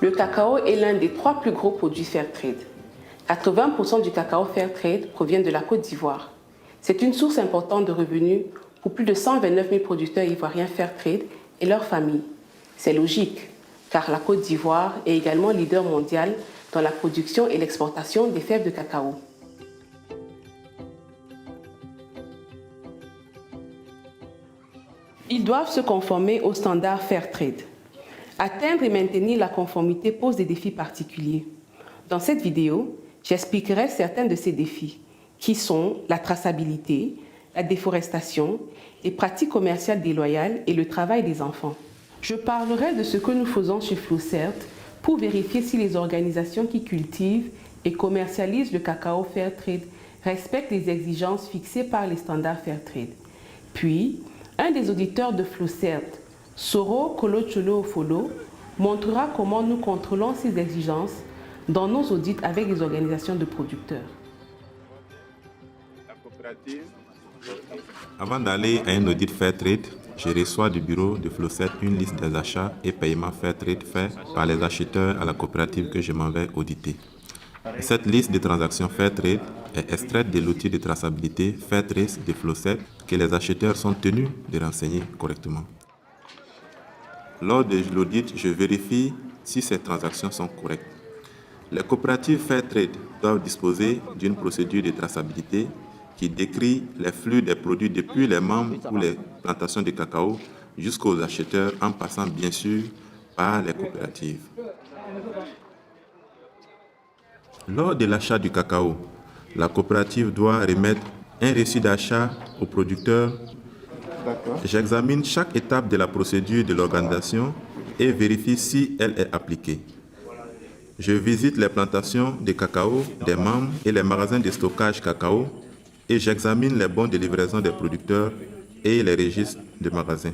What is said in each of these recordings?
Le cacao est l'un des 3 plus gros produits Fairtrade. 80% du cacao Fairtrade provient de la Côte d'Ivoire. C'est une source importante de revenus pour plus de 129 000 producteurs ivoiriens Fairtrade et leurs familles. C'est logique, car la Côte d'Ivoire est également leader mondial dans la production et l'exportation des fèves de cacao. Ils doivent se conformer aux standards Fairtrade. Atteindre et maintenir la conformité pose des défis particuliers. Dans cette vidéo, j'expliquerai certains de ces défis, qui sont la traçabilité, la déforestation, les pratiques commerciales déloyales et le travail des enfants. Je parlerai de ce que nous faisons chez Flowcert pour vérifier si les organisations qui cultivent et commercialisent le cacao Fairtrade respectent les exigences fixées par les standards Fairtrade. Puis, un des auditeurs de Flowcert, Soro Kolocholo Ofolo, montrera comment nous contrôlons ces exigences dans nos audits avec les organisations de producteurs. Avant d'aller à un audit Fairtrade, je reçois du bureau de Flowcert une liste des achats et paiements Fairtrade faits par les acheteurs à la coopérative que je m'en vais auditer. Cette liste de transactions Fairtrade est extraite de l'outil de traçabilité Fairtrace de Flowcert que les acheteurs sont tenus de renseigner correctement. Lors de l'audit, je vérifie si ces transactions sont correctes. Les coopératives Fairtrade doivent disposer d'une procédure de traçabilité qui décrit les flux des produits depuis les membres ou les plantations de cacao jusqu'aux acheteurs en passant bien sûr par les coopératives. Lors de l'achat du cacao, la coopérative doit remettre un reçu d'achat au producteur. J'examine chaque étape de la procédure de l'organisation et vérifie si elle est appliquée. Je visite les plantations de cacao des membres et les magasins de stockage cacao et j'examine les bons de livraison des producteurs et les registres de magasins.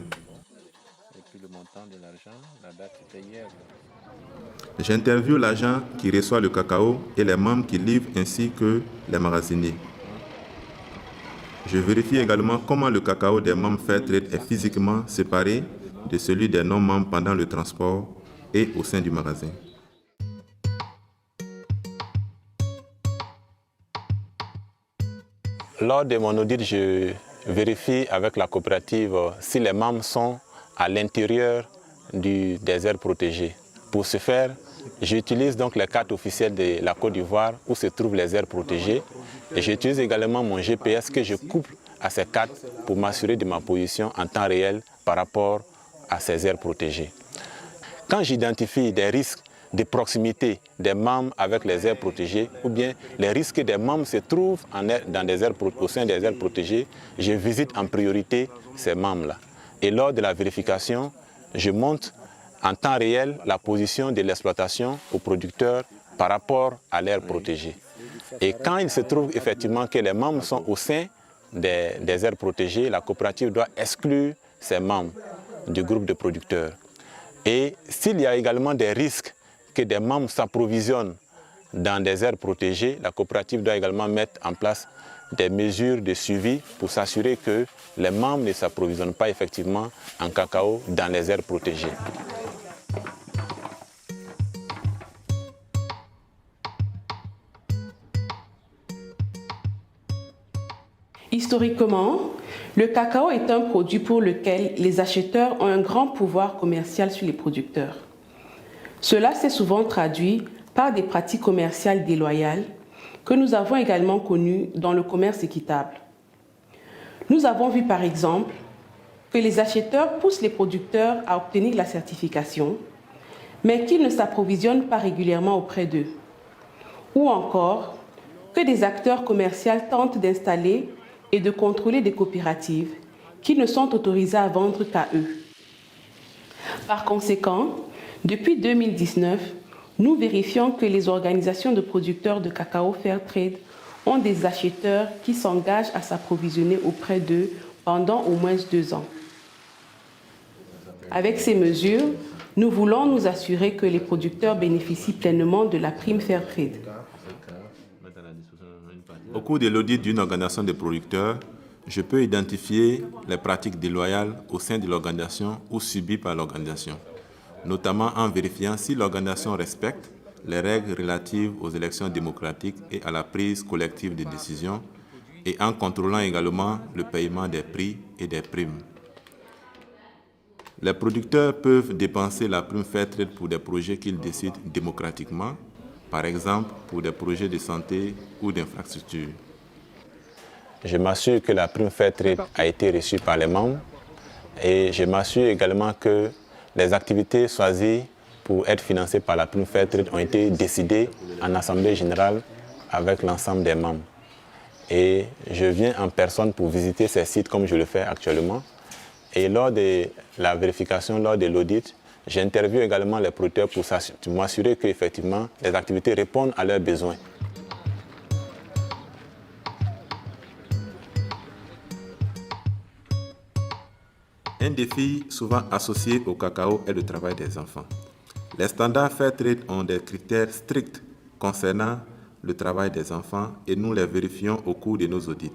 J'interviewe l'agent qui reçoit le cacao et les membres qui livrent ainsi que les magasiniers. Je vérifie également comment le cacao des membres Fairtrade est physiquement séparé de celui des non-membres pendant le transport et au sein du magasin. Lors de mon audit, je vérifie avec la coopérative si les membres sont à l'intérieur des aires protégées. Pour ce faire, j'utilise donc les cartes officielles de la Côte d'Ivoire où se trouvent les aires protégées et j'utilise également mon GPS que je couple à ces cartes pour m'assurer de ma position en temps réel par rapport à ces aires protégées. Quand j'identifie des risques de proximité des membres avec les aires protégées ou bien les risques des membres se trouvent au sein des aires protégées, je visite en priorité ces membres-là. Et lors de la vérification, je montre en temps réel la position de l'exploitation au producteur par rapport à l'aire protégée. Et quand il se trouve effectivement que les membres sont au sein des aires protégées, la coopérative doit exclure ces membres du groupe de producteurs. Et s'il y a également des risques que des membres s'approvisionnent dans des aires protégées, la coopérative doit également mettre en place des mesures de suivi pour s'assurer que les membres ne s'approvisionnent pas effectivement en cacao dans les aires protégées. Historiquement, le cacao est un produit pour lequel les acheteurs ont un grand pouvoir commercial sur les producteurs. Cela s'est souvent traduit par des pratiques commerciales déloyales que nous avons également connues dans le commerce équitable. Nous avons vu par exemple que les acheteurs poussent les producteurs à obtenir la certification, mais qu'ils ne s'approvisionnent pas régulièrement auprès d'eux. Ou encore que des acteurs commerciaux tentent d'installer et de contrôler des coopératives qui ne sont autorisées à vendre qu'à eux. Par conséquent, depuis 2019, nous vérifions que les organisations de producteurs de cacao Fairtrade ont des acheteurs qui s'engagent à s'approvisionner auprès d'eux pendant au moins 2 ans. Avec ces mesures, nous voulons nous assurer que les producteurs bénéficient pleinement de la prime Fairtrade. Au cours de l'audit d'une organisation de producteurs, je peux identifier les pratiques déloyales au sein de l'organisation ou subies par l'organisation. notamment en vérifiant si l'organisation respecte les règles relatives aux élections démocratiques et à la prise collective de décisions, et en contrôlant également le paiement des prix et des primes. Les producteurs peuvent dépenser la prime Fairtrade pour des projets qu'ils décident démocratiquement, par exemple pour des projets de santé ou d'infrastructure. Je m'assure que la prime Fairtrade a été reçue par les membres et je m'assure également que les activités choisies pour être financées par la prime Fairtrade ont été décidées en assemblée générale avec l'ensemble des membres. Et je viens en personne pour visiter ces sites comme je le fais actuellement. Et lors de la vérification, lors de l'audit, j'interviewe également les producteurs pour m'assurer qu'effectivement les activités répondent à leurs besoins. Un défi souvent associé au cacao est le travail des enfants. Les standards Fairtrade ont des critères stricts concernant le travail des enfants et nous les vérifions au cours de nos audits.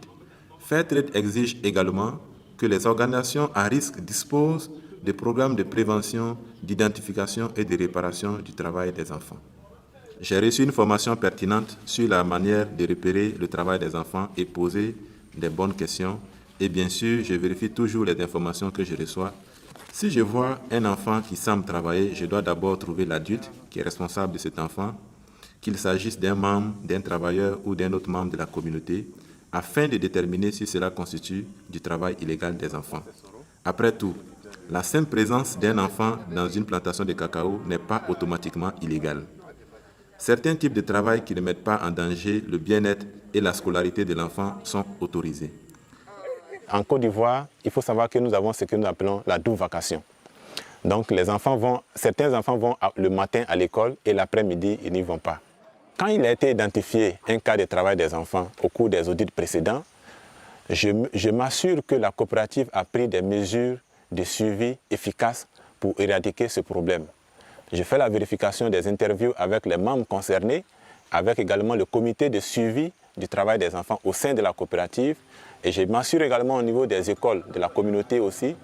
Fairtrade exige également que les organisations à risque disposent de programmes de prévention, d'identification et de réparation du travail des enfants. J'ai reçu une formation pertinente sur la manière de repérer le travail des enfants et poser des bonnes questions. Et bien sûr, je vérifie toujours les informations que je reçois. Si je vois un enfant qui semble travailler, je dois d'abord trouver l'adulte qui est responsable de cet enfant, qu'il s'agisse d'un membre, d'un travailleur ou d'un autre membre de la communauté, afin de déterminer si cela constitue du travail illégal des enfants. Après tout, la simple présence d'un enfant dans une plantation de cacao n'est pas automatiquement illégale. Certains types de travail qui ne mettent pas en danger le bien-être et la scolarité de l'enfant sont autorisés. En Côte d'Ivoire, il faut savoir que nous avons ce que nous appelons la double vacation. Donc certains enfants vont le matin à l'école et l'après-midi, ils n'y vont pas. Quand il a été identifié un cas de travail des enfants au cours des audits précédents, je m'assure que la coopérative a pris des mesures de suivi efficaces pour éradiquer ce problème. Je fais la vérification des interviews avec les membres concernés, avec également le comité de suivi du travail des enfants au sein de la coopérative, et je m'assure également au niveau des écoles, de la communauté aussi.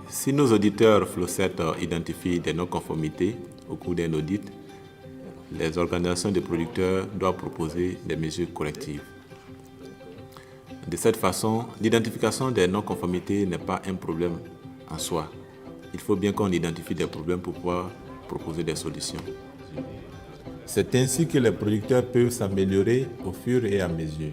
Si nos auditeurs Flowset identifient des non-conformités au cours d'un audit, les organisations de producteurs doivent proposer des mesures correctives. De cette façon, l'identification des non-conformités n'est pas un problème en soi. Il faut bien qu'on identifie des problèmes pour pouvoir proposer des solutions. C'est ainsi que les producteurs peuvent s'améliorer au fur et à mesure.